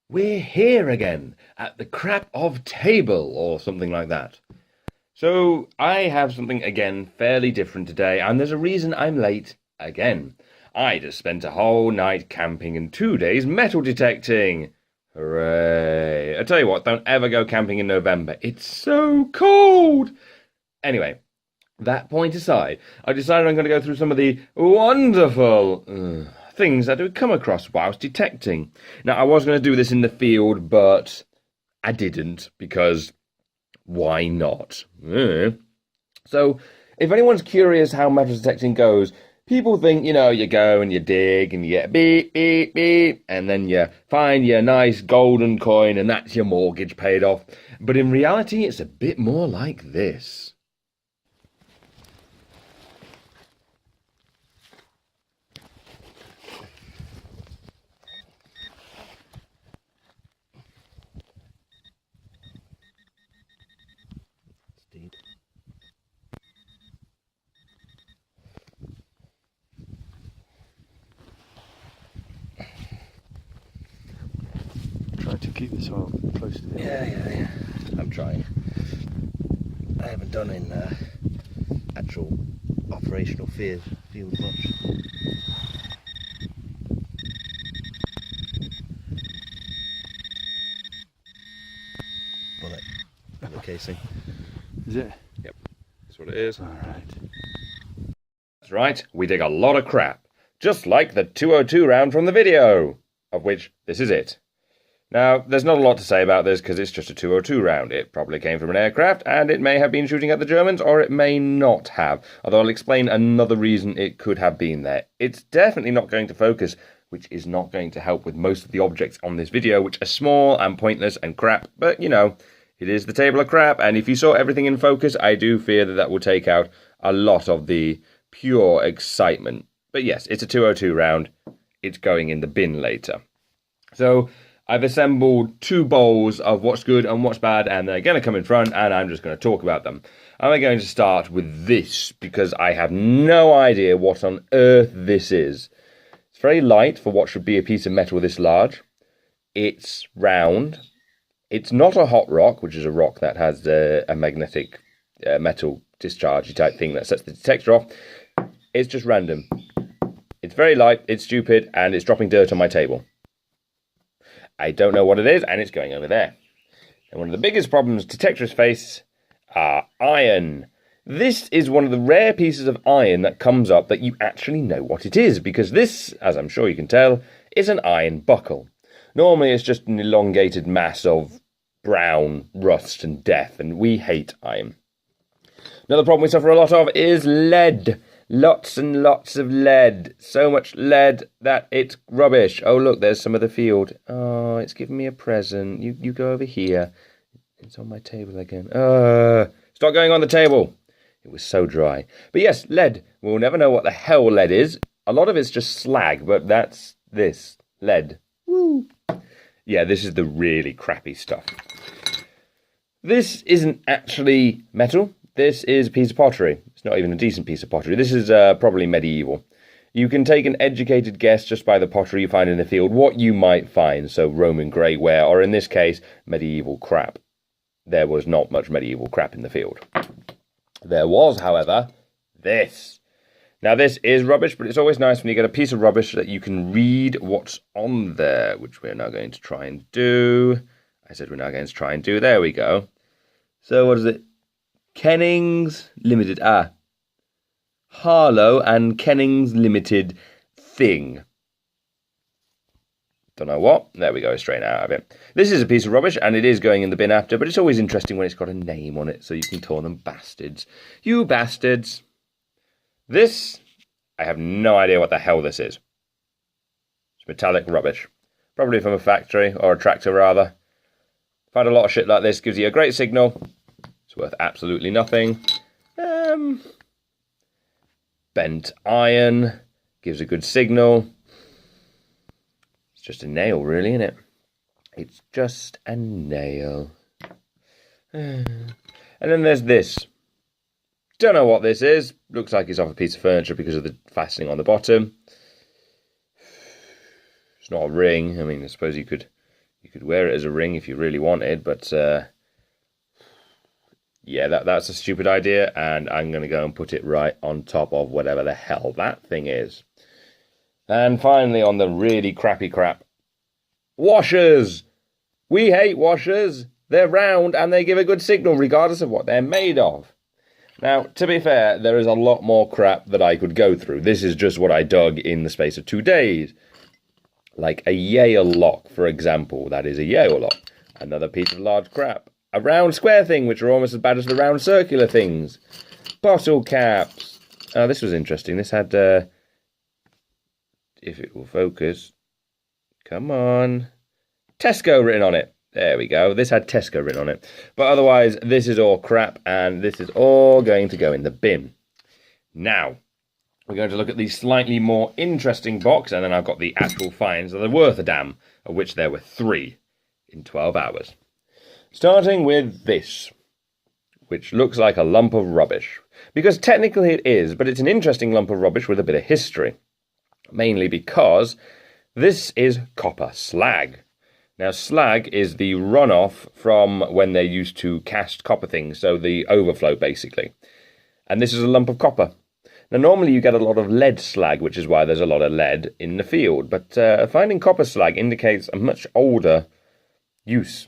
We're here again at the crap of table or something like that. So I have something again fairly different today, and there's a reason I'm late again. I just spent a whole night camping and 2 days metal detecting. Hooray. I tell you what, don't ever go camping in November. It's so cold. Anyway, that point aside, I decided I'm going to go through some of the wonderful things that we come across whilst detecting. Now, I was going to do this in the field, but I didn't, because why not? So, if anyone's curious how metal detecting goes, people think, you go and you dig and you get beep, beep, beep, and then you find your nice golden coin and that's your mortgage paid off. But in reality, it's a bit more like this. Try to keep the soil close to the Yeah. I'm trying. I haven't done in actual operational field much. Bullet. The casing. Is it? Yep. That's what it is. Alright. That's right. We dig a lot of crap. Just like the 202 round from the video. Of which this is it. Now, there's not a lot to say about this because it's just a 202 round. It probably came from an aircraft, and it may have been shooting at the Germans, or it may not have. Although I'll explain another reason it could have been there. It's definitely not going to focus, which is not going to help with most of the objects on this video, which are small and pointless and crap. But, it is the table of crap, and if you saw everything in focus, I do fear that that will take out a lot of the pure excitement. But yes, it's a 202 round. It's going in the bin later. So I've assembled two bowls of what's good and what's bad, and they're going to come in front, and I'm just going to talk about them. I'm going to start with this, because I have no idea what on earth this is. It's very light for what should be a piece of metal this large. It's round. It's not a hot rock, which is a rock that has a magnetic metal discharge type thing that sets the detector off. It's just random. It's very light, it's stupid, and it's dropping dirt on my table. I don't know what it is, and it's going over there. And one of the biggest problems detectors face are iron. This is one of the rare pieces of iron that comes up that you actually know what it is, because this, as I'm sure you can tell, is an iron buckle. Normally it's just an elongated mass of brown rust and death, and we hate iron. Another problem we suffer a lot of is lead. Lots and lots of lead. So much lead that it's rubbish. Oh, look, there's some of the field. Oh, it's giving me a present. You go over here. It's on my table again. Stop going on the table. It was so dry. But yes, lead. We'll never know what the hell lead is. A lot of it's just slag, but that's this. Lead. Woo. Yeah, this is the really crappy stuff. This isn't actually metal. This is a piece of pottery. It's not even a decent piece of pottery. This is probably medieval. You can take an educated guess just by the pottery you find in the field what you might find. So Roman grey ware, or in this case, medieval crap. There was not much medieval crap in the field. There was, however, this. Now this is rubbish, but it's always nice when you get a piece of rubbish that you can read what's on there, which we're now going to try and do. I said we're now going to try and do. There we go. So what is it? Kennings Limited. Harlow and Kennings Limited thing. Don't know what. There we go, straight out of it. This is a piece of rubbish, and it is going in the bin after, but it's always interesting when it's got a name on it, so you can call them bastards. You bastards. This, I have no idea what the hell this is. It's metallic rubbish. Probably from a factory, or a tractor rather. Find a lot of shit like this, gives you a great signal. It's worth absolutely nothing. Bent iron. Gives a good signal. It's just a nail, really, isn't it? It's just a nail. And then there's this. Don't know what this is. Looks like it's off a piece of furniture because of the fastening on the bottom. It's not a ring. I mean, I suppose you could You could wear it as a ring if you really wanted, but yeah, that's a stupid idea, and I'm going to go and put it right on top of whatever the hell that thing is. And finally, on the really crappy crap, washers! We hate washers! They're round and they give a good signal regardless of what they're made of. Now, to be fair, there is a lot more crap that I could go through. This is just what I dug in the space of 2 days. Like a Yale lock, for example. That is a Yale lock. Another piece of large crap. A round square thing, which are almost as bad as the round circular things. Bottle caps. Oh, this was interesting. This had, if it will focus, come on, Tesco written on it. There we go. This had Tesco written on it. But otherwise, this is all crap, and this is all going to go in the bin. Now, we're going to look at the slightly more interesting box, and then I've got the actual finds that are worth a damn, of which there were 3 in 12 hours. Starting with this, which looks like a lump of rubbish. Because technically it is, but it's an interesting lump of rubbish with a bit of history. Mainly because this is copper slag. Now, slag is the runoff from when they used to cast copper things, so the overflow, basically. And this is a lump of copper. Now, normally you get a lot of lead slag, which is why there's a lot of lead in the field, but finding copper slag indicates a much older use.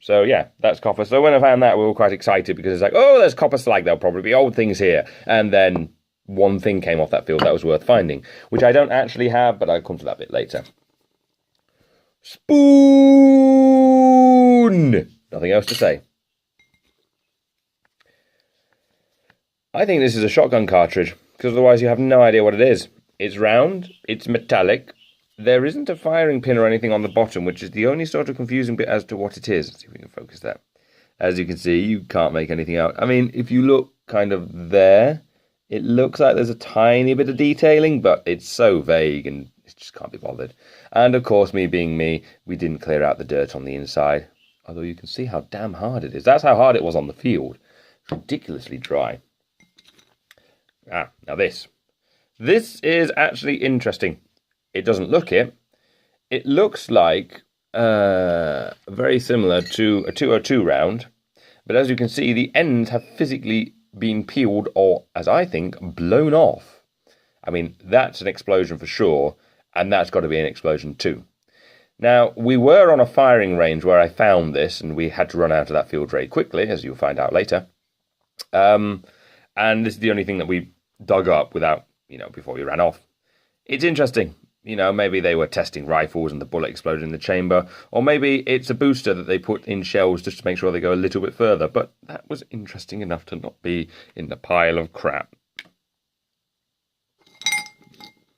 So, yeah, that's copper. So when I found that, we were quite excited, because it's like, oh, there's copper slag, there'll probably be old things here. And then one thing came off that field that was worth finding, which I don't actually have, but I'll come to that bit later. Spoon! Nothing else to say. I think this is a shotgun cartridge, because otherwise you have no idea what it is. It's round, it's metallic, there isn't a firing pin or anything on the bottom, which is the only sort of confusing bit as to what it is. Let's see if we can focus that. As you can see, you can't make anything out. I mean, if you look kind of there, it looks like there's a tiny bit of detailing, but it's so vague and it just can't be bothered. And of course, me being me, we didn't clear out the dirt on the inside. Although you can see how damn hard it is. That's how hard it was on the field. It's ridiculously dry. Ah, now this. This is actually interesting. It doesn't look it. It looks like very similar to a 202 round. But as you can see, the ends have physically been peeled or, as I think, blown off. I mean, that's an explosion for sure. And that's got to be an explosion too. Now, we were on a firing range where I found this, and we had to run out of that field very quickly, as you'll find out later. And this is the only thing that we dug up without, before we ran off. It's interesting. Maybe they were testing rifles and the bullet exploded in the chamber, or maybe it's a booster that they put in shells just to make sure they go a little bit further. But that was interesting enough to not be in the pile of crap.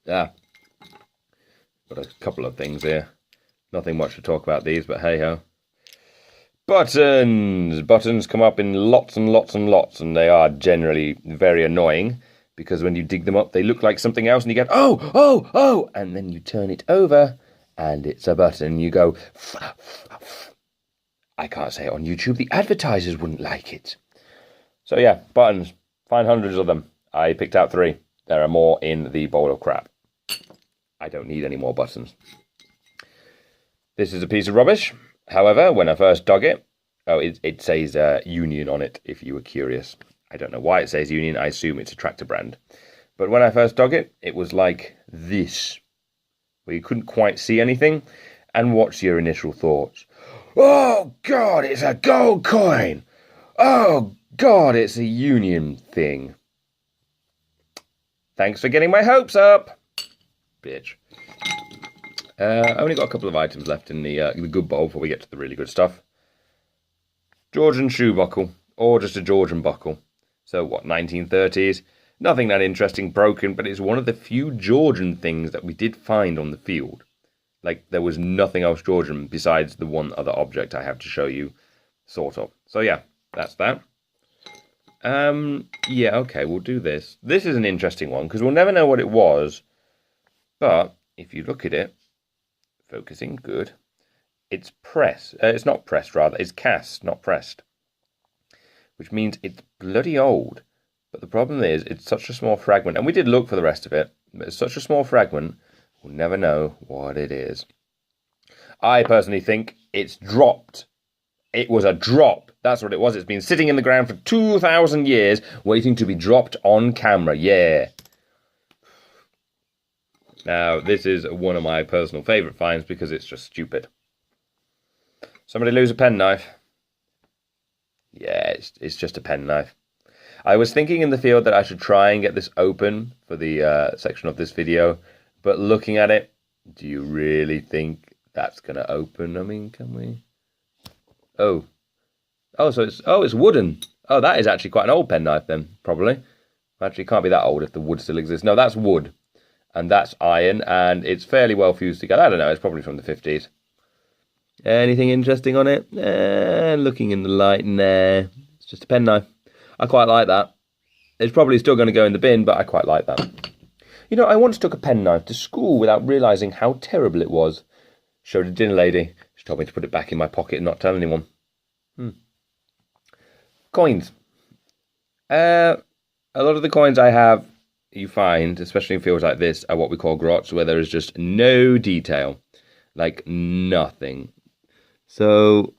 Ah. Got a couple of things here. Nothing much to talk about these, but hey-ho. Buttons! Buttons come up in lots and lots and lots, and they are generally very annoying, because when you dig them up, they look like something else, and you get, oh, and then you turn it over, and it's a button, and you go, I can't say it on YouTube, the advertisers wouldn't like it. So yeah, buttons. Find hundreds of them. I picked out 3. There are more in the bowl of crap. I don't need any more buttons. This is a piece of rubbish. However, when I first dug it, it says Union on it, if you were curious. I don't know why it says Union. I assume it's a tractor brand. But when I first dug it, it was like this, where you couldn't quite see anything. And what's your initial thoughts? Oh, God, it's a gold coin. Oh, God, it's a Union thing. Thanks for getting my hopes up. Bitch. I only got a couple of items left in the good bowl before we get to the really good stuff. Georgian shoe buckle, or just a Georgian buckle. So what, 1930s? Nothing that interesting, broken, but it's one of the few Georgian things that we did find on the field. Like, there was nothing else Georgian besides the one other object I have to show you, sort of. So yeah, that's that. Yeah, okay, we'll do this. This is an interesting one, because we'll never know what it was. But if you look at it, focusing, good. It's pressed. It's not pressed, rather. It's cast, not pressed. Which means it's bloody old. But the problem is, it's such a small fragment. And we did look for the rest of it. But it's such a small fragment, we'll never know what it is. I personally think it's dropped. It was a drop. That's what it was. It's been sitting in the ground for 2,000 years, waiting to be dropped on camera. Yeah. Now, this is one of my personal favourite finds because it's just stupid. Somebody lose a penknife? Yeah, it's just a penknife. I was thinking in the field that I should try and get this open for the section of this video, but looking at it, do you really think that's going to open? I mean, can we? Oh, so it's wooden. Oh, that is actually quite an old penknife then, probably. Actually, it can't be that old if the wood still exists. No, that's wood, and that's iron, and it's fairly well fused together. I don't know, it's probably from the 50s. Anything interesting on it? Looking in the light, nah. It's just a penknife. I quite like that. It's probably still going to go in the bin, but I quite like that. You know, I once took a penknife to school without realising how terrible it was. Showed a dinner lady. She told me to put it back in my pocket and not tell anyone. Coins. A lot of the coins I have, you find, especially in fields like this, are what we call grots, where there is just no detail. Like, nothing. So,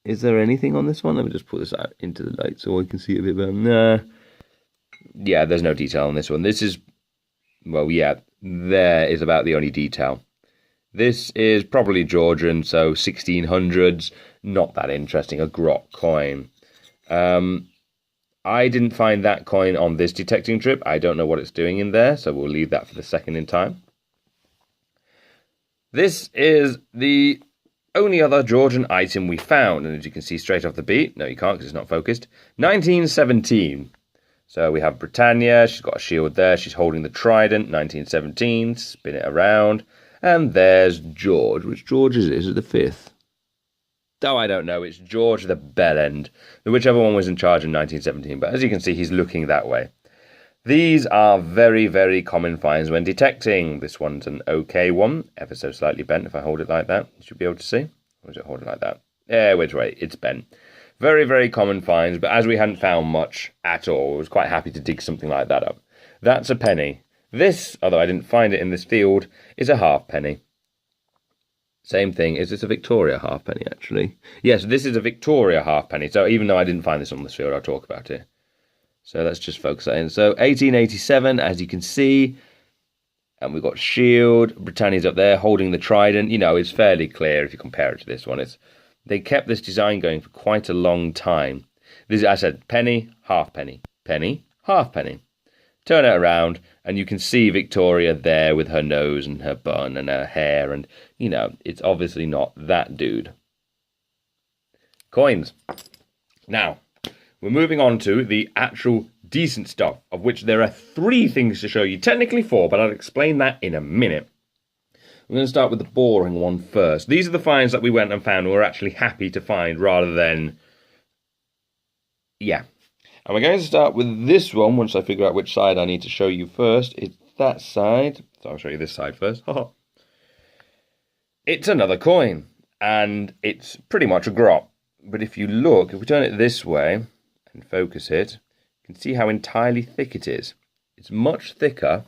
is there anything on this one? Let me just put this out into the light so I can see it a bit better. Nah. Yeah, there's no detail on this one. This is, well, yeah, there is about the only detail. This is probably Georgian, so 1600s. Not that interesting, a grot coin. I didn't find that coin on this detecting trip. I don't know what it's doing in there, so we'll leave that for the second in time. This is the only other Georgian item we found, and as you can see straight off the beat, no you can't because it's not focused, 1917. So we have Britannia, she's got a shield there, she's holding the trident, 1917, spin it around, and there's George. Which George is it? Is it the 5th? Oh, I don't know, it's George the Bellend, whichever one was in charge in 1917, but as you can see, he's looking that way. These are very, very common finds when detecting. This one's an okay one, ever so slightly bent. If I hold it like that, you should be able to see. Or is it holding like that? Yeah, which way? It's bent. Very, very common finds, but as we hadn't found much at all, I was quite happy to dig something like that up. That's a penny. This, although I didn't find it in this field, is a halfpenny. Same thing. Is this a Victoria halfpenny, actually? Yes, this is a Victoria halfpenny. So even though I didn't find this on this field, I'll talk about it. So let's just focus that in. So 1887, as you can see, and we've got shield. Britannia's up there holding the trident. You know, it's fairly clear if you compare it to this one. They kept this design going for quite a long time. This, I said, penny, halfpenny, penny, halfpenny. Turn it around, and you can see Victoria there with her nose and her bun and her hair, and, you know, it's obviously not that dude. Coins. Now, we're moving on to the actual decent stuff, of which there are 3 things to show you. Technically 4, but I'll explain that in a minute. I'm going to start with the boring one first. These are the finds that we went and found and we're actually happy to find rather than... yeah. And we're going to start with this one once I figure out which side I need to show you first. It's that side. So I'll show you this side first. It's another coin, and it's pretty much a grot. But if you look, if we turn it this way and focus it, you can see how entirely thick it is. It's much thicker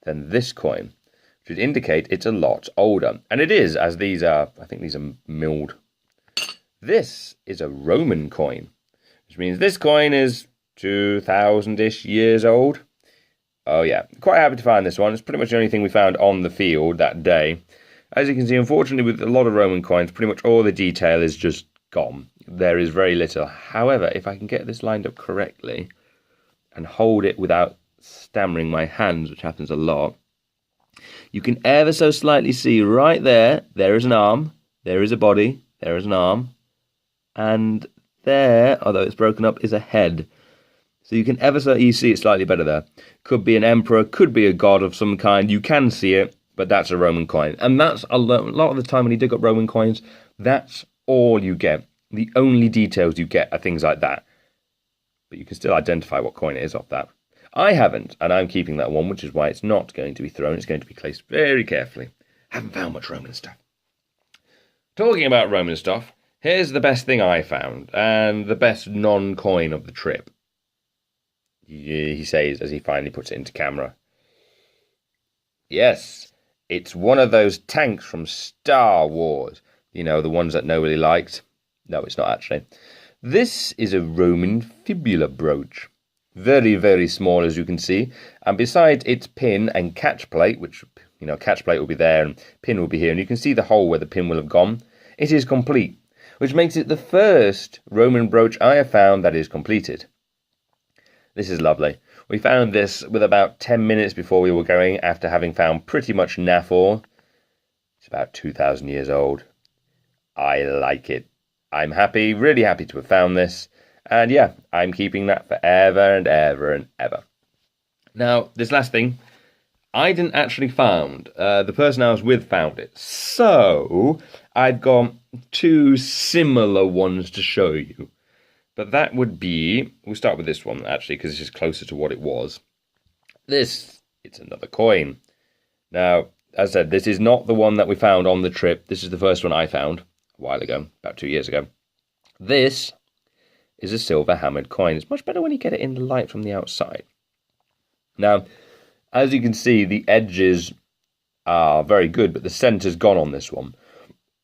than this coin, which would indicate it's a lot older. And it is, as these are, I think these are milled. This is a Roman coin, which means this coin is 2,000-ish years old. Oh yeah, quite happy to find this one. It's pretty much the only thing we found on the field that day. As you can see, unfortunately, with a lot of Roman coins, pretty much all the detail is just gone. There is very little. However, if I can get this lined up correctly and hold it without stammering my hands, which happens a lot, you can ever so slightly see right there, there is an arm, there is a body, there is an arm, and there, although it's broken up, is a head. So you can ever so, you see it slightly better there. Could be an emperor, could be a god of some kind. You can see it, but that's a Roman coin. And that's a lot of the time when you dig up Roman coins, that's all you get. The only details you get are things like that. But you can still identify what coin it is off that. I haven't, and I'm keeping that one, which is why it's not going to be thrown. It's going to be placed very carefully. Haven't found much Roman stuff. Talking about Roman stuff, here's the best thing I found, and the best non-coin of the trip. He says as he finally puts it into camera. Yes, it's one of those tanks from Star Wars. You know, the ones that nobody liked. No, it's not actually. This is a Roman fibula brooch. Very, very small, as you can see. And besides its pin and catch plate, which, you know, catch plate will be there and pin will be here, and you can see the hole where the pin will have gone, it is complete, which makes it the first Roman brooch I have found that is completed. This is lovely. We found this with about 10 minutes before we were going, after having found pretty much naff ore. It's about 2,000 years old. I like it. I'm happy, really happy to have found this. And yeah, I'm keeping that forever and ever and ever. Now, this last thing, I didn't actually found. The person I was with found it. So, I've got two similar ones to show you. But that would be, we'll start with this one actually, because this is closer to what it was. It's another coin. Now, as I said, this is not the one that we found on the trip. This is the first one I found a while ago, about 2 years ago. This is a silver hammered coin. It's much better when you get it in the light from the outside. Now, as you can see, the edges are very good, but the centre's gone on this one.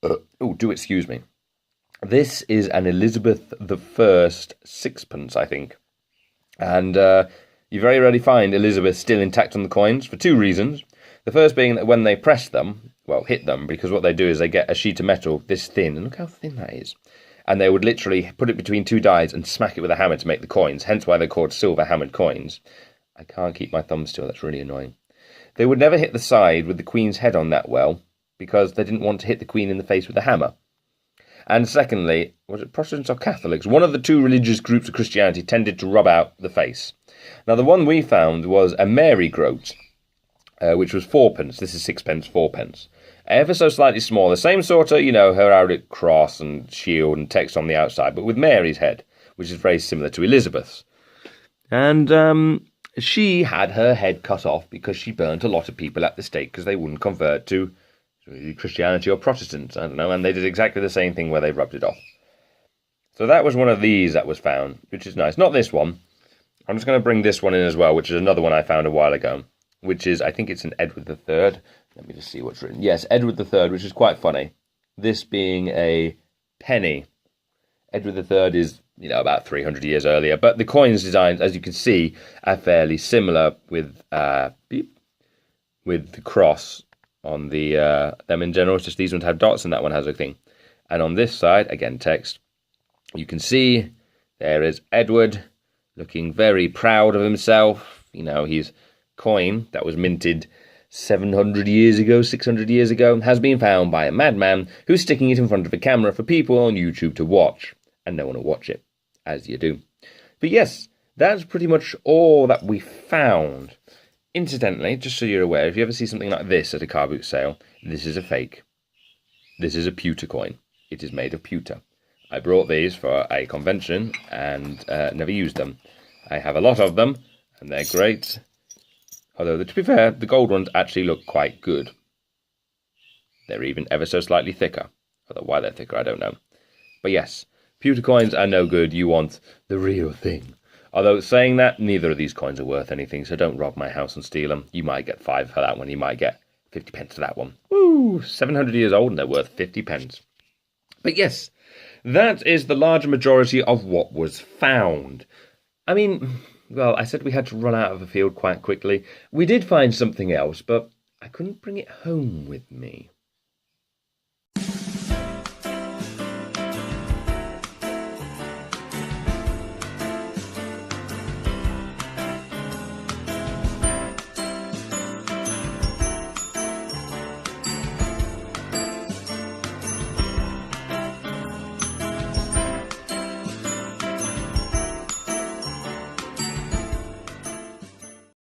Do excuse me. This is an Elizabeth I sixpence, I think. And you very rarely find Elizabeth still intact on the coins for two reasons. The first being that when they press them, well, hit them, because what they do is they get a sheet of metal this thin, and look how thin that is. And they would literally put it between two dies and smack it with a hammer to make the coins, hence why they're called silver hammered coins. I can't keep my thumb still, that's really annoying. They would never hit the side with the Queen's head on that well, because they didn't want to hit the Queen in the face with a hammer. And secondly, was it Protestants or Catholics? One of the two religious groups of Christianity tended to rub out the face. Now, the one we found was a Mary groat, which was 4p. This is 6p, 4p. Ever so slightly smaller. Same sort of, you know, heraldic cross and shield and text on the outside, but with Mary's head, which is very similar to Elizabeth's. And she had her head cut off because she burnt a lot of people at the stake because they wouldn't convert to Christianity or Protestants, I don't know, and they did exactly the same thing where they rubbed it off. So that was one of these that was found, which is nice. Not this one. I'm just going to bring this one in as well, which is another one I found a while ago, which is, I think it's an Edward III. Let me just see what's written. Yes, Edward III, which is quite funny. This being a penny. Edward III is, you know, about 300 years earlier, but the coins designs, as you can see, are fairly similar with the cross on the them in general. It's just these ones have dots and that one has a thing. And on this side, again, text, you can see there is Edward looking very proud of himself. You know, his coin that was minted 700 years ago, 600 years ago, has been found by a madman who's sticking it in front of a camera for people on YouTube to watch. And no one will watch it, as you do. But yes, that's pretty much all that we found. Incidentally, just so you're aware, if you ever see something like this at a car boot sale, this is a fake. This is a pewter coin. It is made of pewter. I brought these for a convention and never used them. I have a lot of them, and they're great. Although, to be fair, the gold ones actually look quite good. They're even ever so slightly thicker. Although why they're thicker, I don't know. But yes, pewter coins are no good. You want the real thing. Although, saying that, neither of these coins are worth anything, so don't rob my house and steal them. You might get 5 for that one. You might get 50p for that one. Woo! 700 years old and they're worth 50p. But yes, that is the large majority of what was found. I mean, well, I said we had to run out of the field quite quickly. We did find something else, but I couldn't bring it home with me.